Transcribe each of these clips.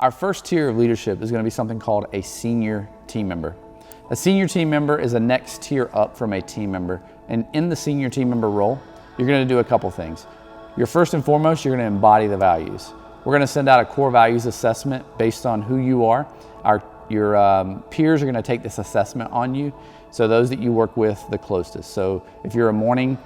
Our first tier of leadership is going to be something called a senior team member. A senior team member is a next tier up from a team member. And in the senior team member role, you're going to do a couple things. You're first and foremost, you're going to embody the values. We're going to send out a core values assessment based on who you are. Your peers are going to take this assessment on you. So those that you work with the closest. So if you're a morning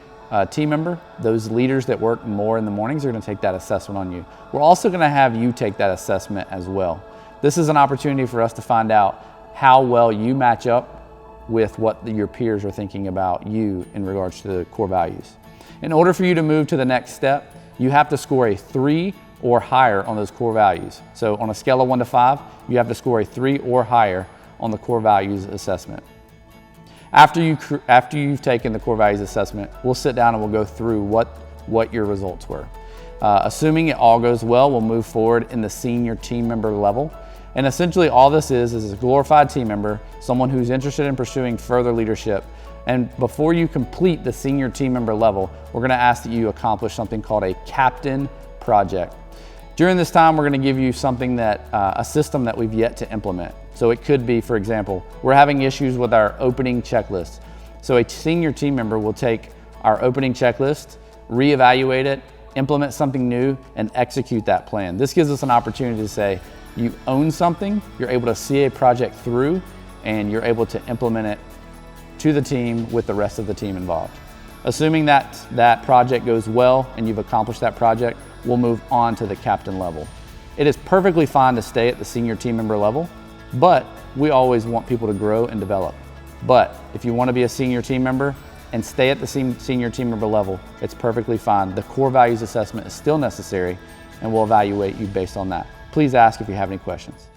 team member, those leaders that work more in the mornings are going to take that assessment on you. We're also going to have you take that assessment as well. This is an opportunity for us to find out how well you match up with what your peers are thinking about you in regards to the core values. In order for you to move to the next step, you have to score a 3 or higher on those core values. So on a scale of 1 to 5, you have to score a 3 or higher on the core values assessment. After you've taken the core values assessment, we'll sit down and we'll go through what your results were. Assuming it all goes well, we'll move forward in the senior team member level. And essentially all this is a glorified team member, someone who's interested in pursuing further leadership. And before you complete the senior team member level, we're gonna ask that you accomplish something called a captain project. During this time, we're gonna give you something a system that we've yet to implement. So it could be, for example, we're having issues with our opening checklist. So a senior team member will take our opening checklist, reevaluate it, implement something new, and execute that plan. This gives us an opportunity to say, you own something, you're able to see a project through, and you're able to implement it to the team with the rest of the team involved. Assuming that project goes well and you've accomplished that project, we'll move on to the captain level. It is perfectly fine to stay at the senior team member level, but we always want people to grow and develop. But if you want to be a senior team member and stay at the senior team member level, it's perfectly fine. The core values assessment is still necessary, and we'll evaluate you based on that. Please ask if you have any questions.